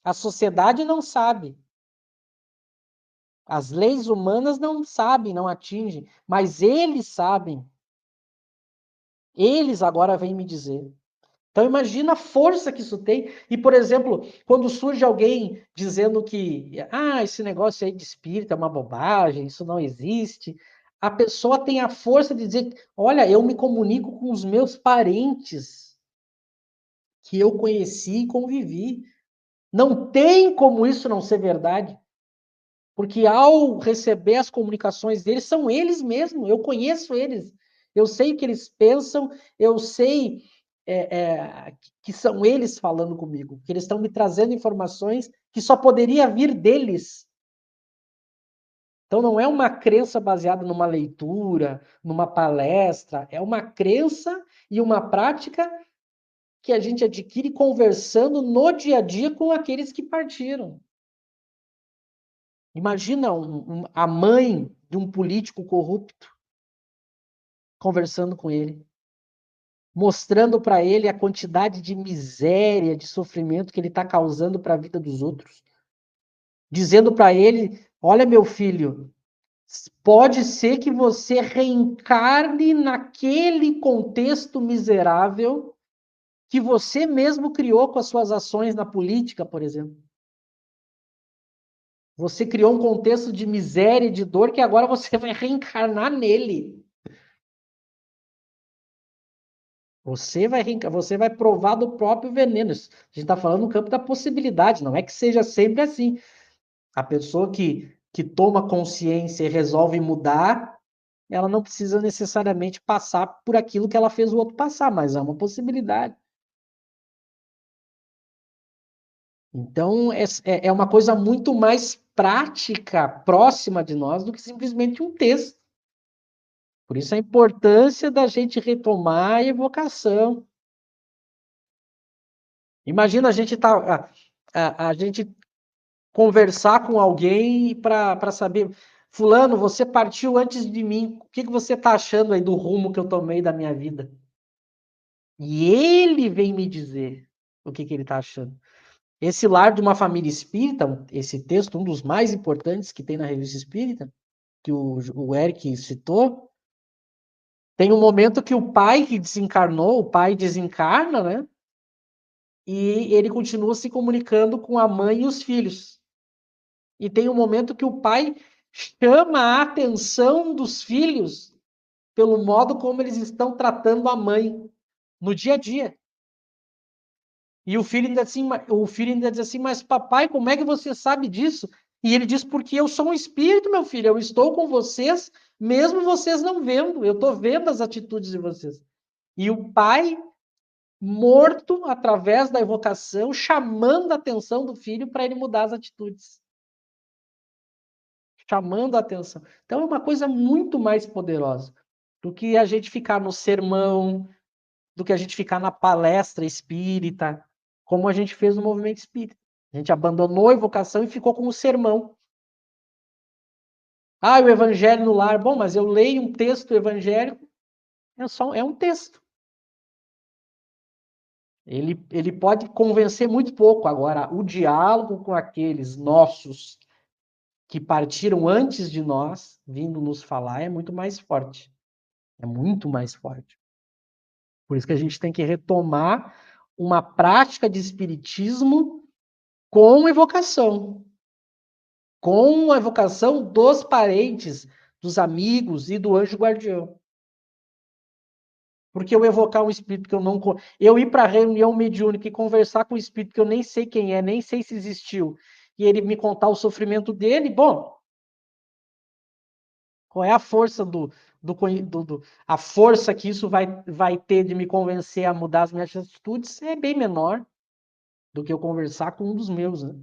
A sociedade não sabe. As leis humanas não sabem, não atingem, mas eles sabem. Eles agora vêm me dizer. Então imagina a força que isso tem. E, por exemplo, quando surge alguém dizendo que esse negócio aí de espírito é uma bobagem, isso não existe, a pessoa tem a força de dizer, olha, eu me comunico com os meus parentes que eu conheci e convivi. Não tem como isso não ser verdade. Porque ao receber as comunicações deles, são eles mesmos, eu conheço eles, eu sei o que eles pensam, eu sei que são eles falando comigo, que eles estão me trazendo informações que só poderia vir deles. Então não é uma crença baseada numa leitura, numa palestra, é uma crença e uma prática que a gente adquire conversando no dia a dia com aqueles que partiram. Imagina a mãe de um político corrupto conversando com ele, mostrando para ele a quantidade de miséria, de sofrimento que ele está causando para a vida dos outros, dizendo para ele: olha, meu filho, pode ser que você reencarne naquele contexto miserável que você mesmo criou com as suas ações na política, por exemplo. Você criou um contexto de miséria e de dor que agora você vai reencarnar nele. Você vai provar do próprio veneno. A gente está falando no campo da possibilidade, não é que seja sempre assim. A pessoa que toma consciência e resolve mudar, ela não precisa necessariamente passar por aquilo que ela fez o outro passar, mas é uma possibilidade. Então, é uma coisa muito mais prática, próxima de nós, do que simplesmente um texto. Por isso a importância da gente retomar a evocação. Imagina a gente conversar com alguém para saber, fulano, você partiu antes de mim, o que você está achando aí do rumo que eu tomei da minha vida? E ele vem me dizer o que ele está achando. Esse lar de uma família espírita, esse texto, um dos mais importantes que tem na revista espírita, que o Eric citou, tem um momento que o pai que desencarnou, o pai desencarna, né? E ele continua se comunicando com a mãe e os filhos. E tem um momento que o pai chama a atenção dos filhos pelo modo como eles estão tratando a mãe no dia a dia. E o filho ainda diz assim, mas papai, como é que você sabe disso? E ele diz, porque eu sou um espírito, meu filho, eu estou com vocês, mesmo vocês não vendo, eu estou vendo as atitudes de vocês. E o pai, morto através da evocação, chamando a atenção do filho para ele mudar as atitudes. Chamando a atenção. Então é uma coisa muito mais poderosa do que a gente ficar no sermão, do que a gente ficar na palestra espírita, como a gente fez no movimento espírita. A gente abandonou a evocação e ficou com o sermão. O evangelho no lar. Bom, mas eu leio um texto evangélico, é um texto. Ele pode convencer muito pouco. Agora, o diálogo com aqueles nossos que partiram antes de nós, vindo nos falar, é muito mais forte. É muito mais forte. Por isso que a gente tem que retomar uma prática de espiritismo com evocação. Com a evocação dos parentes, dos amigos e do anjo guardião. Porque eu evocar um espírito que eu não... Eu ir para a reunião mediúnica e conversar com um espírito que eu nem sei quem é, nem sei se existiu, e ele me contar o sofrimento dele, bom, qual é a força a força que isso vai ter de me convencer a mudar as minhas atitudes é bem menor do que eu conversar com um dos meus, né?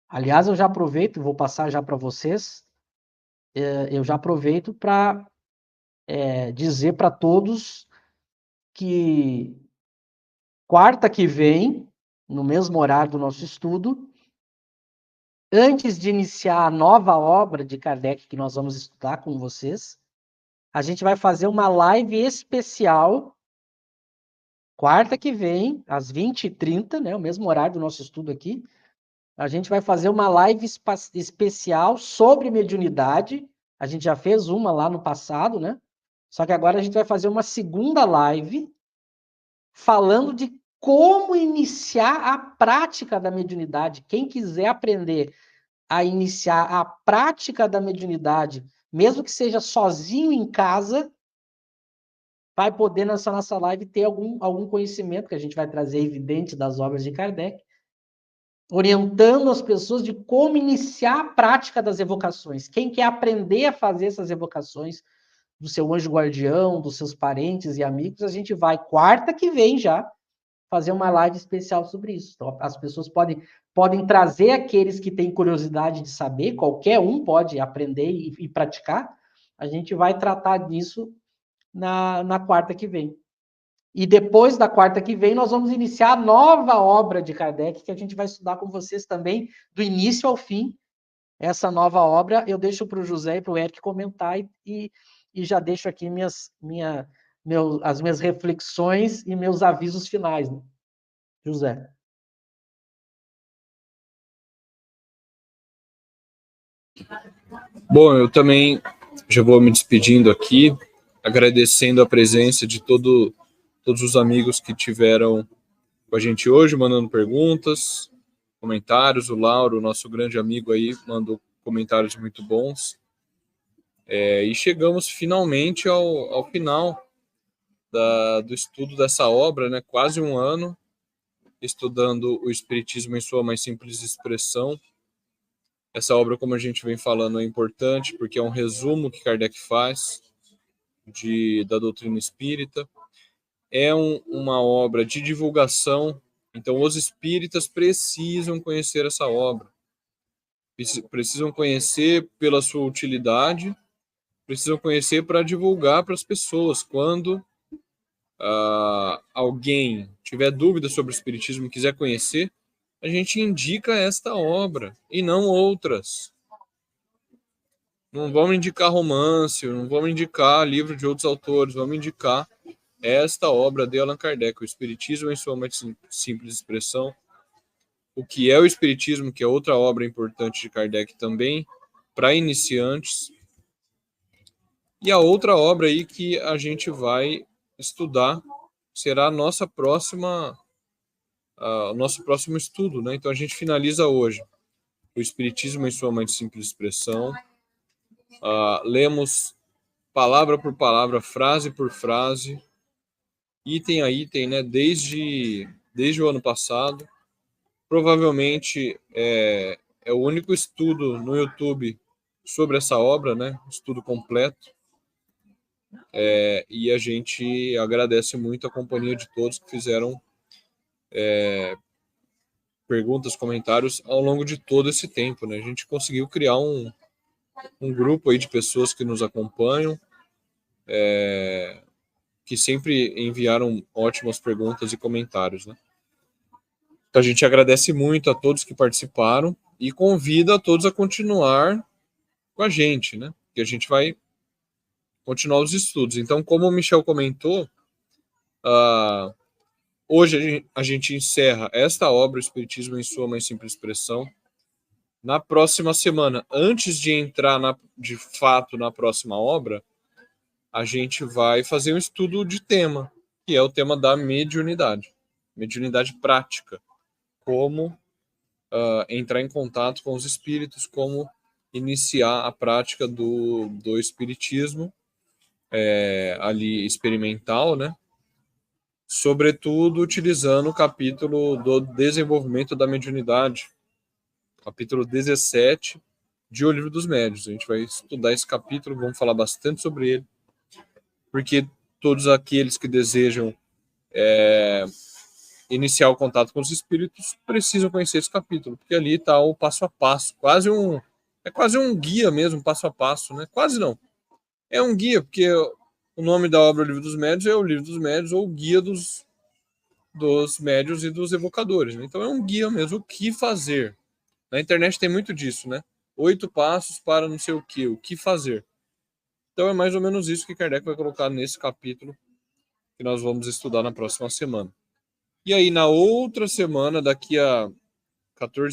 Aliás, eu já aproveito, vou passar já para vocês, eu já aproveito para dizer para todos que quarta que vem, no mesmo horário do nosso estudo, antes de iniciar a nova obra de Kardec que nós vamos estudar com vocês, a gente vai fazer uma live especial quarta que vem, às 20h30, né, o mesmo horário do nosso estudo aqui, a gente vai fazer uma live especial sobre mediunidade. A gente já fez uma lá no passado, né? Só que agora a gente vai fazer uma segunda live falando de como iniciar a prática da mediunidade. Quem quiser aprender a iniciar a prática da mediunidade, mesmo que seja sozinho em casa, vai poder nessa nossa live ter algum conhecimento que a gente vai trazer evidente das obras de Kardec, orientando as pessoas de como iniciar a prática das evocações. Quem quer aprender a fazer essas evocações do seu anjo guardião, dos seus parentes e amigos, a gente vai quarta que vem já fazer uma live especial sobre isso. Então, as pessoas podem trazer aqueles que têm curiosidade de saber, qualquer um pode aprender e praticar. A gente vai tratar disso na quarta que vem. E depois da quarta que vem, nós vamos iniciar a nova obra de Kardec, que a gente vai estudar com vocês também, do início ao fim, essa nova obra. Eu deixo para o José e para o Eric comentar e já deixo aqui as minhas reflexões e meus avisos finais, né? José. Bom, eu também já vou me despedindo aqui, agradecendo a presença de todos os amigos que tiveram com a gente hoje, mandando perguntas, comentários. O Lauro, nosso grande amigo aí, mandou comentários muito bons. E chegamos finalmente ao final do estudo dessa obra, né? Quase um ano estudando o Espiritismo em sua mais simples expressão. Essa obra, como a gente vem falando, é importante porque é um resumo que Kardec faz da doutrina espírita. É uma obra de divulgação, então os espíritas precisam conhecer essa obra. Precisam conhecer pela sua utilidade, precisam conhecer para divulgar para as pessoas. Quando alguém tiver dúvida sobre o Espiritismo e quiser conhecer, a gente indica esta obra e não outras. Não vamos indicar romance, não vamos indicar livro de outros autores, vamos indicar esta obra de Allan Kardec, o Espiritismo em sua mais simples expressão. O que é o Espiritismo, que é outra obra importante de Kardec também, para iniciantes. E a outra obra aí que a gente vai estudar será o nosso próximo estudo, né? Então a gente finaliza hoje o Espiritismo em sua mais simples expressão. Lemos palavra por palavra, frase por frase, item a item, né? Desde o ano passado. Provavelmente é o único estudo no YouTube sobre essa obra, né? Estudo completo. E a gente agradece muito a companhia de todos que fizeram perguntas, comentários ao longo de todo esse tempo, né? A gente conseguiu criar um grupo aí de pessoas que nos acompanham, que sempre enviaram ótimas perguntas e comentários, né? Então a gente agradece muito a todos que participaram e convida a todos a continuar com a gente, né? Que a gente vai continuar os estudos. Então, como o Michel comentou, hoje a gente encerra esta obra, o Espiritismo em sua mais simples expressão. Na próxima semana, antes de entrar de fato na próxima obra, a gente vai fazer um estudo de tema, que é o tema da mediunidade prática. Como entrar em contato com os espíritos, como iniciar a prática do espiritismo ali experimental, né? Sobretudo utilizando o capítulo do desenvolvimento da mediunidade, capítulo 17 de O Livro dos Médiuns. A gente vai estudar esse capítulo, vamos falar bastante sobre ele, porque todos aqueles que desejam iniciar o contato com os espíritos precisam conhecer esse capítulo, porque ali está o passo a passo, quase um guia mesmo, passo a passo, né? Quase não. É um guia, porque o nome da obra, O Livro dos Médiuns, é O Livro dos Médiuns, ou o Guia dos Médiuns e dos Evocadores. Né? Então é um guia mesmo, o que fazer. Na internet tem muito disso, né? 8 passos para não sei o que fazer. Então é mais ou menos isso que Kardec vai colocar nesse capítulo que nós vamos estudar na próxima semana. E aí, na outra semana, daqui a 14